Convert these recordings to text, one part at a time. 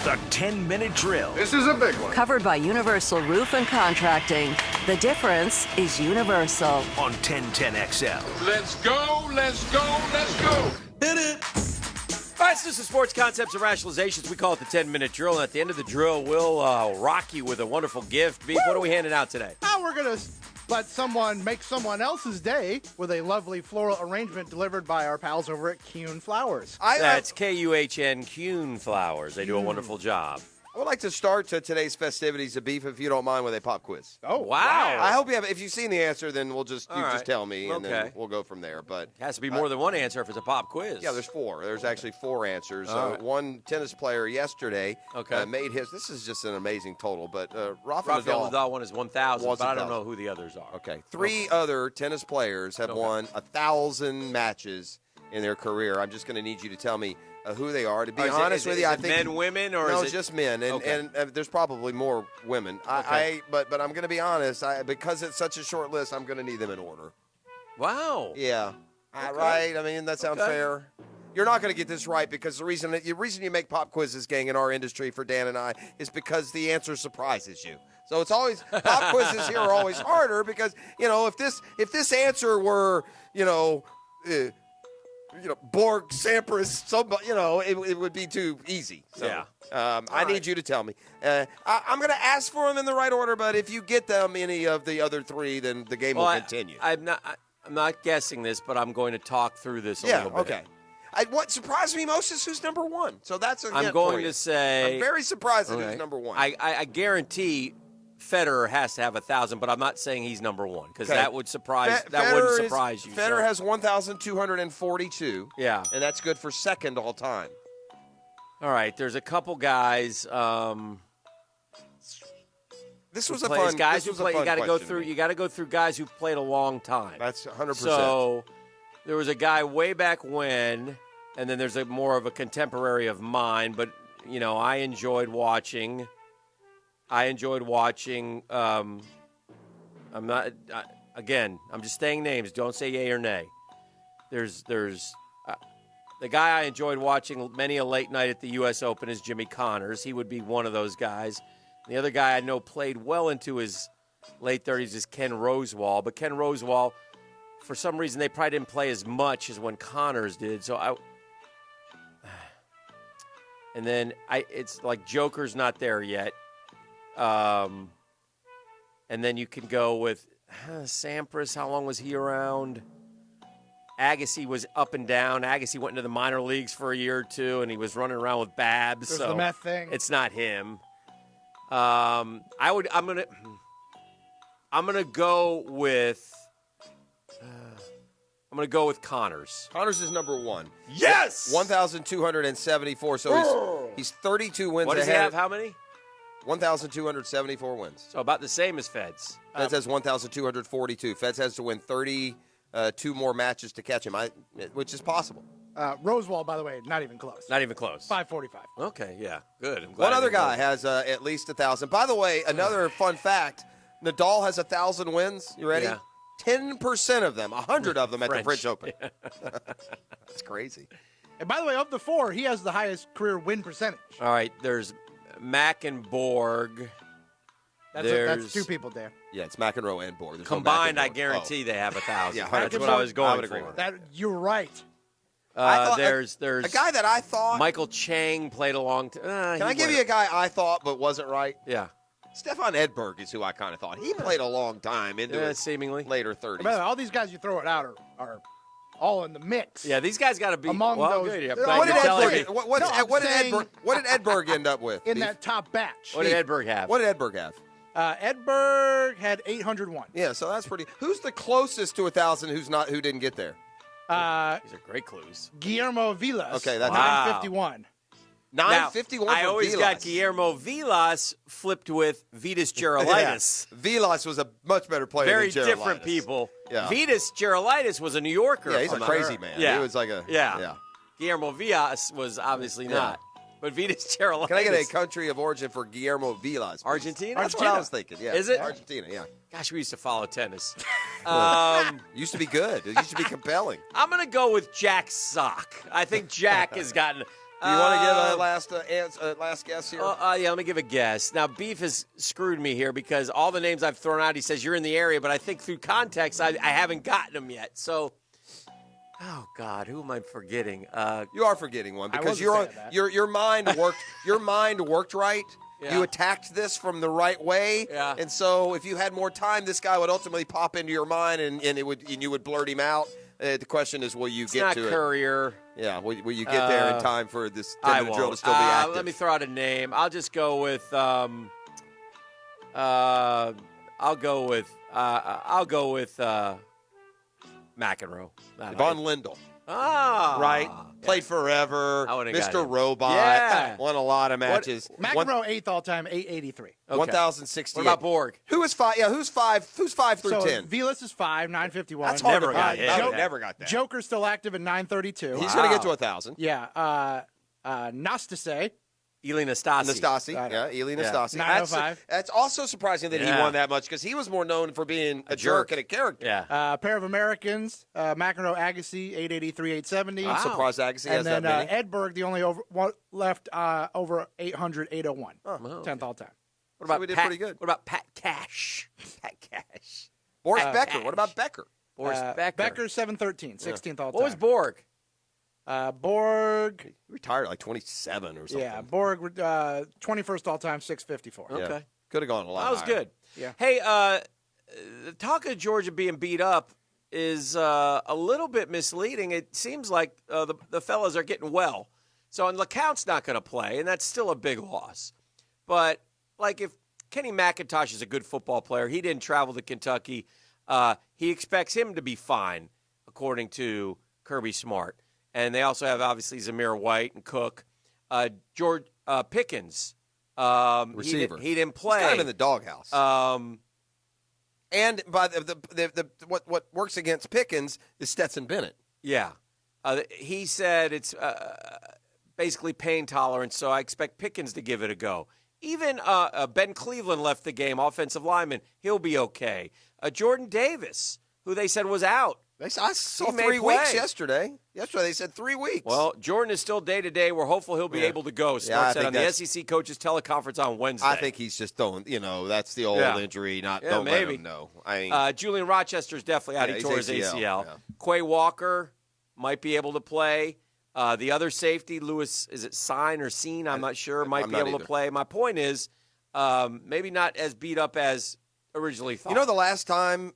The 10-minute drill. This is a big one. Covered by Universal Roof and Contracting. The difference is universal. On 1010XL. Let's go, let's go, let's go. Hit it. All right, so this is Sports Concepts and Rationalizations. We call it the 10-minute drill. And at the end of the drill, we'll rock you with a wonderful gift. Beef, what are we handing out today? Now we're going to let someone make someone else's day with a lovely floral arrangement delivered by our pals over at Kuhn Flowers. That's Kuhn, Kuhn Flowers. They do a wonderful job. I would like to start today's festivities of Beef, if you don't mind, with a pop quiz. Oh, Wow. I hope you have. If you've seen the answer, then just tell me, and Okay. then we'll go from there. But It has to be more than one answer if it's a pop quiz. yeah, there's four. There's actually four answers. All right. One tennis player yesterday made his. This is just an amazing total. But Rafael Rafael Nadal. Nadal one is 1,000, but I don't 1,000. know who the others are. Okay, three other tennis players have won 1,000 matches in their career. I'm just going to need you to tell me who they are. To be honest with you, I think men, women, or no, is it just men, and there's probably more women. But I'm going to be honest. Because it's such a short list, I'm going to need them in order. Wow. Yeah, right. I mean, that sounds fair. You're not going to get this right because the reason you make pop quizzes, gang, in our industry for Dan and I is because the answer surprises you. So it's always pop quizzes here are always harder because if this answer were Borg, Sampras, somebody, it would be too easy. So, Yeah. I need you to tell me. I'm going to ask for them in the right order, but if you get them any of the other three, then the game will continue. I'm not guessing this, but I'm going to talk through this a little bit. Okay. What surprised me most is who's number one. So that's a I'm hint going for you. to say I'm very surprised at who's number one. I guarantee Federer has to have 1,000, but I'm not saying he's number one because that would surprise. That wouldn't surprise you. Federer has 1,242. Yeah, and that's good for second all time. All right, there's a couple guys. This was a fun. Guys who play. You got to go through. You got to go through guys who played a long time. That's 100%. So there was a guy way back when, and then there's more of a contemporary of mine. But I enjoyed watching. I'm not. I'm just saying names. Don't say yay or nay. There's the guy I enjoyed watching many a late night at the U.S. Open is Jimmy Connors. He would be one of those guys. And the other guy I know played well into his late 30s is Ken Rosewall. But Ken Rosewall, for some reason, they probably didn't play as much as when Connors did. So and then it's like Joker's not there yet. And then you can go with Sampras. How long was he around? Agassi was up and down. Agassi went into the minor leagues for a year or two, and he was running around with Babs. There's so the meth thing. It's not him. I'm gonna go with. I'm gonna go with Connors. Connors is number one. Yes, 1,274. So he's 32 wins What does he ahead. have? How many? 1,274 wins. So about the same as Feds. Feds has 1,242. Feds has to win 32 more matches to catch him, which is possible. Rosewall, by the way, not even close. Not even close. 545. Okay, yeah, good. I'm glad One I other didn't guy know. has at least 1,000. By the way, another fun fact: Nadal has 1,000 wins. You ready? Yeah. 10% of them, 100 of them at the French. French Open. That's crazy. And by the way, of the four, he has the highest career win percentage. All right, there's Mack and Borg. That's two people, Dan. Yeah, it's McEnroe and Borg. There's no Combined, I McEnroe. guarantee they have 1,000. Yeah, That's 100%. what I was going I would agree for. with That you're right. There's a guy that I thought. Michael Chang played a long time. Can I give you a guy I thought but wasn't right? Yeah. Stefan Edberg is who I kind of thought. He played a long time into his seemingly later 30s. By the way, all these guys you throw it out are all in the mix. Yeah, these guys got to be among those. Good. Yeah, What you're did telling me. What did Edberg end up with? In that top batch. What did Edberg have? What did Edberg have? Edberg had 801. Yeah, so that's pretty. Who's the closest to 1,000? Who didn't get there? These are great clues. Guillermo Vilas. Okay, that's 951. 951. I always Vilas. got Guillermo Vilas flipped with Vitas Gerulaitis. Yeah. Vilas was a much better player Very than Gerulaitis. different people. Yeah. Vitas Gerulaitis was a New Yorker. Yeah, he's a from crazy man. Yeah. He was like a yeah. Guillermo Vilas was obviously not. But Vitas Gerulaitis. Can I get a country of origin for Guillermo Vilas? Please? Argentina? That's what I was thinking. Yeah. Is it? Argentina, yeah. Gosh, we used to follow tennis. Used to be good. It used to be compelling. I'm going to go with Jack Sock. I think Jack has gotten Do you want to give a last guess here? Yeah, let me give a guess. Now, Beef has screwed me here because all the names I've thrown out, he says you're in the area, but I think through context, I haven't gotten them yet. So, oh God, who am I forgetting? You are forgetting one because wasn't saying that. your mind worked. Your mind worked right. Yeah. You attacked this from the right way, and so if you had more time, this guy would ultimately pop into your mind, and you would blurt him out. The question is, will you It's get not to Courier. it? Yeah, will you get there in time for this I 10-minute drill to won't. still be active? Let me throw out a name. I'll just go with. I'll go with McEnroe. Von Lindell, Ah, right? yeah. Played forever. I would've got Mr. him. Robot. Yeah. Won a lot of matches. McEnroe 8th all-time, 883. Okay. 1,068. What about Borg? Who is 5? Yeah, who's 5? Who's 5 through So 10? Vilas is 5, 951. That's hard Never to got beat. hit. Never got that. Joker's still active at 932. He's going to get to 1,000. Yeah. Nastase. Eli Nastasi. Nastasi, Got it. yeah, Eli Yeah. Nastasi. 905. That's also surprising that he Yeah. won that much because he was more known for being a jerk. jerk and a character. Yeah. Pair of Americans, McEnroe Agassi, 883, 870. I'm surprised Agassi has And then that many. Edberg, the only one left over 800, 801. 10th all-time. What about So we did Pat, pretty good. What about Pat Cash? Pat Cash. Boris Cash. Becker. What about Becker? Boris Becker. Becker's 713, 16th all-time. What was Borg? Borg? He retired at like 27 or something. Yeah, Borg, 21st all-time, 654. Yeah. Okay. Could have gone a lot That was higher. good. Yeah. Hey, the talk of Georgia being beat up is a little bit misleading. It seems like the fellas are getting well. So, and LeCount's not going to play, and that's still a big loss. But, like, if Kenny McIntosh is a good football player, he didn't travel to Kentucky. He expects him to be fine, according to Kirby Smart. And they also have, obviously, Zamir White and Cook. George Pickens, Receiver. He didn't play. He's kind of in the doghouse. And by what works against Pickens is Stetson Bennett. Yeah. He said it's basically pain tolerance, so I expect Pickens to give it a go. Even Ben Cleveland left the game, offensive lineman. He'll be okay. Jordan Davis, who they said was out. I saw He may 3 weeks play. yesterday. Yesterday they said 3 weeks. Well, Jordan is still day-to-day. We're hopeful he'll be able to go. I Smart said think on the that's- SEC coaches teleconference on Wednesday. I think he's just throwing, that's the old Yeah. injury. Don't maybe. let him know. I mean, Julian Rochester's definitely out. Yeah, He he's tore his ACL, ACL. yeah. Quay Walker might be able to play. The other safety, Lewis, is it Sign or Seen? I'm not sure. Might I'm be not able either. to play. My point is maybe not as beat up as originally thought. the last time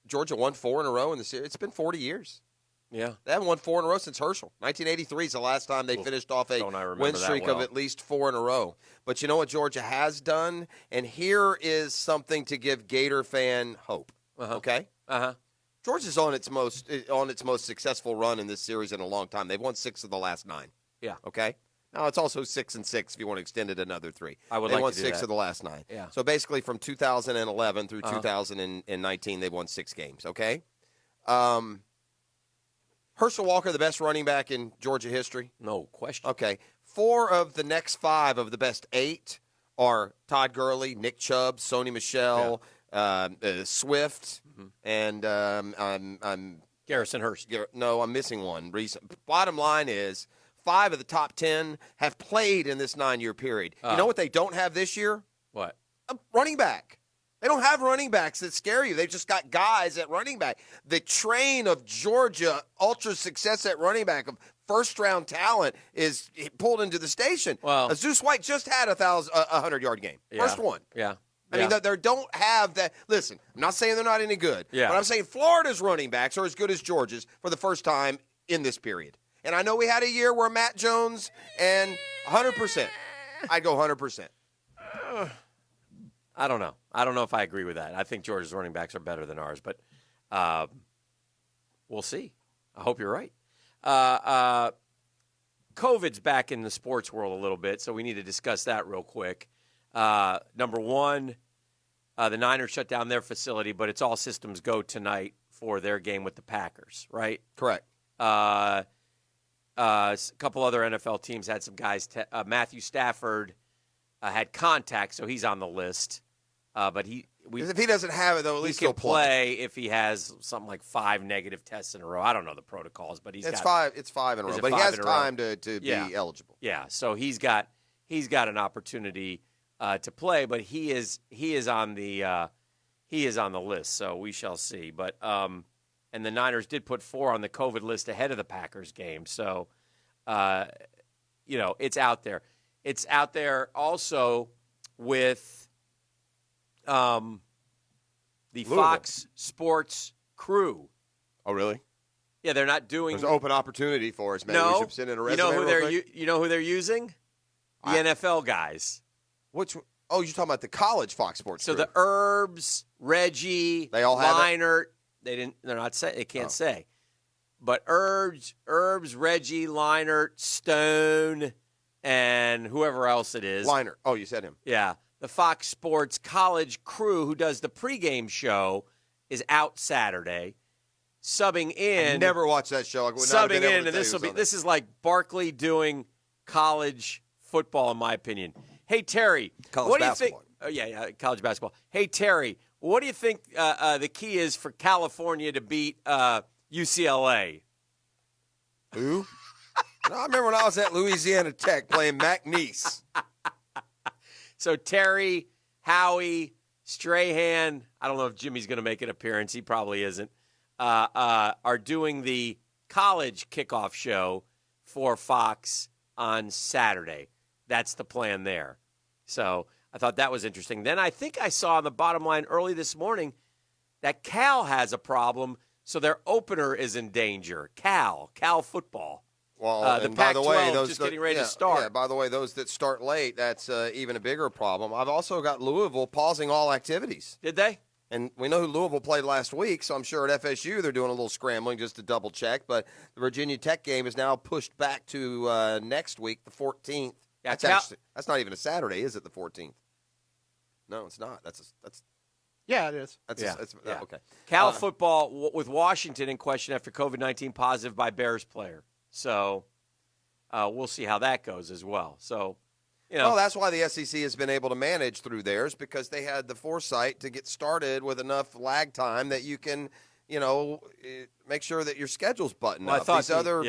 Georgia won 4 in a row in the series, it's been 40 years. Yeah. They haven't won 4 in a row since Herschel. 1983 is the last time they finished off a don't I remember win that streak of well. at least 4 in a row. But you know what Georgia has done? And here is something to give Gator fan hope. Okay? Uh-huh. Georgia's on its most successful run in this series in a long time. They've won 6 of the last 9. Yeah. Okay? Now it's also 6-6 if you want to extend it another 3. I would they like won to do 6 that. of the last 9. Yeah. So basically from 2011 through 2019, they've won 6 games. Okay? Herschel Walker, the best running back in Georgia history. No question. Okay. 4 of the next 5 of the best 8 are Todd Gurley, Nick Chubb, Sony Michel, Swift, and I'm Garrison Hurst. no, I'm missing one. Bottom line is 5 of the top 10 have played in this 9-year period. You know what they don't have this year? What? A running back. They don't have running backs that scare you. They've just got guys at running back. The train of Georgia ultra success at running back of first-round talent is pulled into the station. Well- Zeus White just had a 100-yard game. Yeah. First one. Yeah. I mean, they don't have that. Listen, I'm not saying they're not any good, Yeah. but I'm saying Florida's running backs are as good as Georgia's for the first time in this period. And I know we had a year where Matt Jones and 100%. I'd go 100%. I don't know. I don't know if I agree with that. I think Georgia's running backs are better than ours, but we'll see. I hope you're right. COVID's back in the sports world a little bit, so we need to discuss that real quick. Number one, the Niners shut down their facility, but it's all systems go tonight for their game with the Packers, right? Correct. A couple other NFL teams had some guys. Matthew Stafford had contact, so he's on the list. But Because if he doesn't have it, though, at he least can he'll play. if he has something like 5 negative tests in a row. I don't know the protocols, but It's five in a Is row, it but he 5 has in a time row? to Yeah. be eligible. Yeah, so he's got an opportunity to play, but he is on the list. So we shall see. But and the Niners did put 4 on the COVID list ahead of the Packers game. So it's out there. It's out there also with the Louisville. Fox Sports crew. Oh, really? Yeah, they're not doing. There's an open opportunity for us, man. No, We should send in a you resume know who real they're quick. you know who they're using? The NFL guys. Which? Oh, you're talking about the college Fox Sports. So crew. the Herbs, Reggie, They all have it? Leinart. They didn't. They're not say. They can't say. But Herbs, Reggie, Leinart, Stone, and whoever else it is. Liner. Oh, you said him. Yeah, the Fox Sports college crew who does the pregame show is out Saturday, subbing in. I never watched that show. I would not have been Subbing able in, to and tell you it was on this is like Barkley doing college football, in my opinion. Hey Terry, College what do you basketball. think? Oh yeah, college basketball. Hey Terry, what do you think the key is for California to beat UCLA? there. Who? No, I remember when I was at Louisiana Tech playing McNeese. So Terry, Howie, Strahan, I don't know if Jimmy's going to make an appearance. He probably isn't. Are doing the college kickoff show for Fox on Saturday. That's the plan there. So I thought that was interesting. Then I think I saw on the bottom line early this morning that Cal has a problem, so their opener is in danger. Cal football. Well, The and by the way, Pac-12 those just that- getting ready to yeah, start. Yeah, by the way, those that start late, that's even a bigger problem. I've also got Louisville pausing all activities. Did they? And we know who Louisville played last week, so I'm sure at FSU they're doing a little scrambling just to double check. But the Virginia Tech game is now pushed back to next week, the 14th. Yeah, That's not even a Saturday, is it? The 14th? No, it's not. That's Yeah, it is. Yeah. yeah. Okay. Cal football with Washington in question after COVID-19 positive by Bears player. So we'll see how that goes as well. So, Well, that's why the SEC has been able to manage through theirs, because they had the foresight to get started with enough lag time that you can, make sure that your schedule's buttoned I up. thought These other,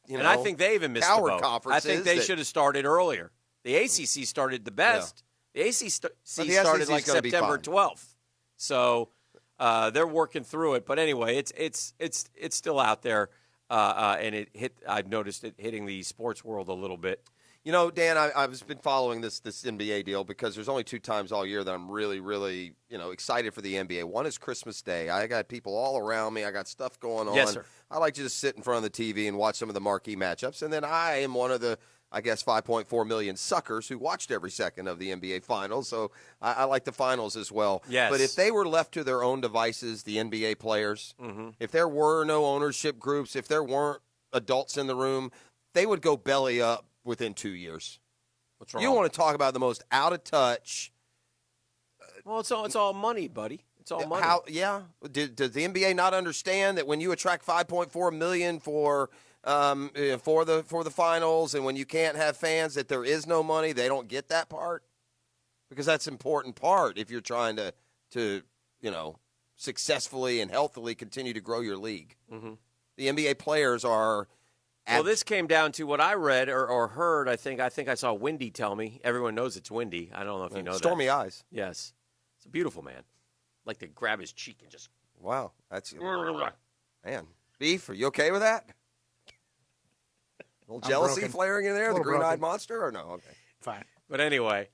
and I think they even missed the coward boat. I conferences think they that- should have started earlier. The ACC started the best. The ACC But the started SEC 's like gonna be September fine. 12th. So they're working through it. But anyway, it's still out there, and I've noticed it hitting the sports world a little bit. Dan, I've been following this NBA deal because there's only 2 times all year that I'm really, really, excited for the NBA. One is Christmas Day. I got people all around me. I got stuff going on. Yes, sir. I like to just sit in front of the TV and watch some of the marquee matchups. And then I am one of the, 5.4 million suckers who watched every second of the NBA Finals. So I like the finals as well. Yes. But if they were left to their own devices, the NBA players, if there were no ownership groups, if there weren't adults in the room, they would go belly up within 2 years. What's wrong? You want to talk about the most out of touch? Well, it's all money, buddy. It's all money. Does the NBA not understand that when you attract 5.4 million for the finals, and when you can't have fans, that there is no money? They don't get that part, because that's an important part if you're trying to successfully and healthily continue to grow your league. Mm-hmm. The NBA players are. Well, this came down to what I read or heard. I think I saw Wendy tell me. Everyone knows it's Wendy. I don't know if you know Stormy that. eyes. Yes. It's a beautiful man. Like to grab his cheek and just. Wow, that's man. Beef, are you okay with that? A little jealousy broken. flaring in there, the Little green-eyed broken. monster, or no? Okay. Fine. But anyway,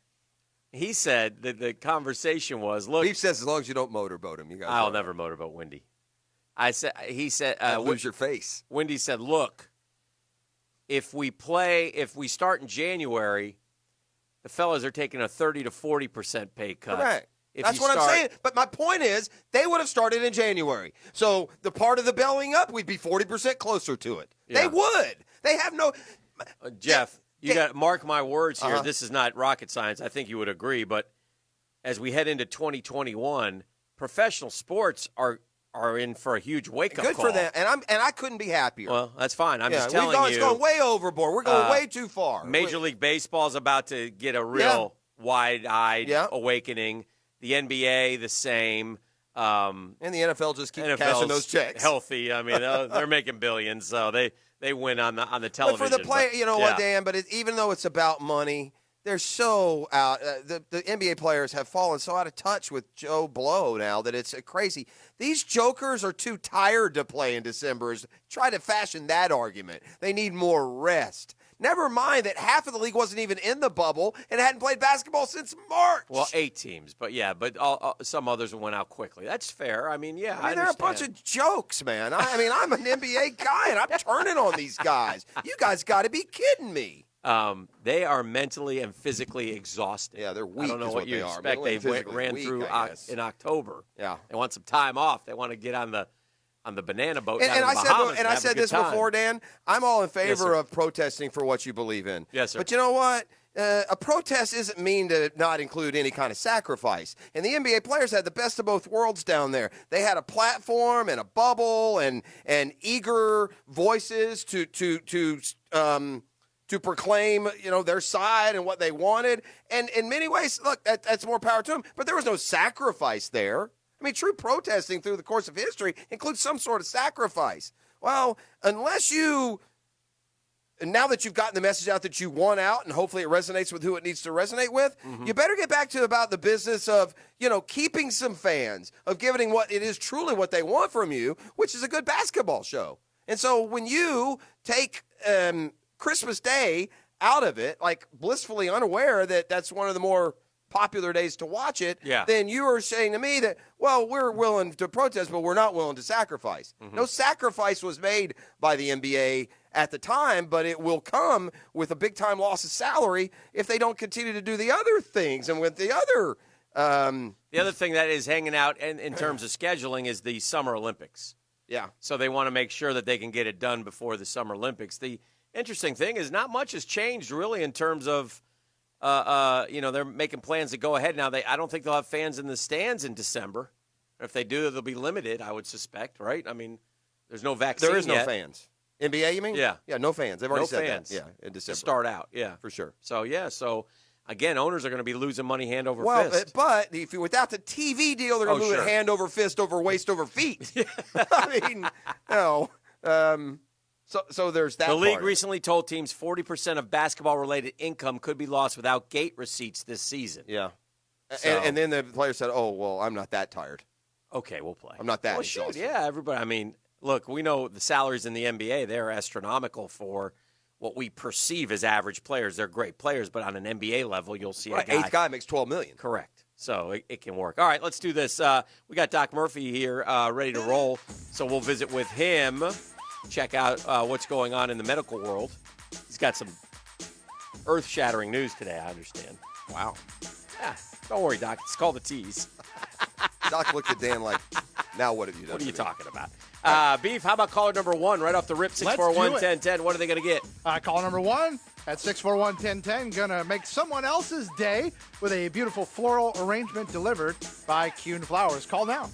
he said that the conversation was, look, Beef says as long as you don't motorboat him, you guys. I'll never motorboat Wendy. He said, lose your face. Wendy said, look, if we start in January, the fellas are taking a 30 to 40% pay cut. Correct. If That's you what I'm start- saying. But my point is, they would have started in January. So the part of the bellying up, we'd be 40% closer to it. Yeah. They would. They have no. Jeff, you got to mark my words here. Uh-huh. This is not rocket science. I think you would agree. But as we head into 2021, professional sports are in for a huge wake-up Good call. for them, and I couldn't be happier. Well, that's fine. I'm just telling It's you. gone way overboard. We're going way too far. Major League Baseball is about to get a real wide-eyed Yeah. awakening. The NBA, the same. And the NFL just keep NFL's cashing those checks. Healthy. I mean, they're making billions, so they win on the television. But for the player, you know what, Dan? But even though it's about money, they're so out. The NBA players have fallen so out of touch with Joe Blow now that it's crazy. These jokers are too tired to play in December. Try to fashion that argument. They need more rest. Never mind that half of the league wasn't even in the bubble and hadn't played basketball since March. Well, 8 teams, but some others went out quickly. That's fair. I mean, yeah, I they're a bunch of jokes, man. I'm an NBA guy, and I'm turning on these guys. You guys got to be kidding me. They are mentally and physically exhausted. Yeah, they're weak. I don't know what you expect. They ran through in October. Yeah, they want some time off. They want to get on the banana boat. And I said this time. before, Dan. I'm all in favor of protesting for what you believe in. Yes, sir. But you know what? A protest isn't mean to not include any kind of sacrifice. And the NBA players had the best of both worlds down there. They had a platform and a bubble and eager voices to proclaim, their side and what they wanted. And in many ways, look, that's more power to them. But there was no sacrifice there. I mean, true protesting through the course of history includes some sort of sacrifice. Well, unless you, and now that you've gotten the message out that you want out, and hopefully it resonates with who it needs to resonate with, you better get back to about the business of, keeping some fans, of giving what it is truly what they want from you, which is a good basketball show. And so when you take Christmas Day out of it, like blissfully unaware that that's one of the more popular days to watch it, then you are saying to me that, well, we're willing to protest, but we're not willing to sacrifice. No sacrifice was made by the NBA at the time, but it will come with a big-time loss of salary if they don't continue to do the other things. And with the other the other thing that is hanging out in terms of scheduling is the Summer Olympics. Yeah. So they want to make sure that they can get it done before the Summer Olympics. The interesting thing is not much has changed really in terms of they're making plans to go ahead now. I don't think they'll have fans in the stands in December. If they do, they'll be limited, I would suspect, right? I mean, there's no vaccine There is no yet. fans. NBA, you mean? Yeah. Yeah, no fans. They've already said fans. that. Yeah, in December. To start out, yeah. For sure. So, again, owners are going to be losing money hand over fist. But if without the TV deal, they're going to lose it hand over fist, over waist, over feet. I mean, So there's that. The league part recently told teams 40% of basketball-related income could be lost without gate receipts this season. Yeah. So, and then the player said, oh, well, I'm not that tired. Okay, we'll play. I'm not that exhausted. Yeah, everybody. I mean, look, we know the salaries in the NBA, they're astronomical for what we perceive as average players. They're great players, but on an NBA level, you'll see a guy. Eighth guy makes $12 million. Correct. So it can work. All right, let's do this. We got Doc Murphy here ready to roll, so we'll visit with him. Check out what's going on in the medical world. He's got some earth-shattering news today, I understand. Wow. Yeah, don't worry, Doc. It's called the tease. Doc looked at Dan like, now what have you done? What are you talking about? Beef, how about caller number 1 right off the rip, 641-1010? What are they going to get? Caller number 1 at 641-1010, going to make someone else's day with a beautiful floral arrangement delivered by Kuhn Flowers. Call now.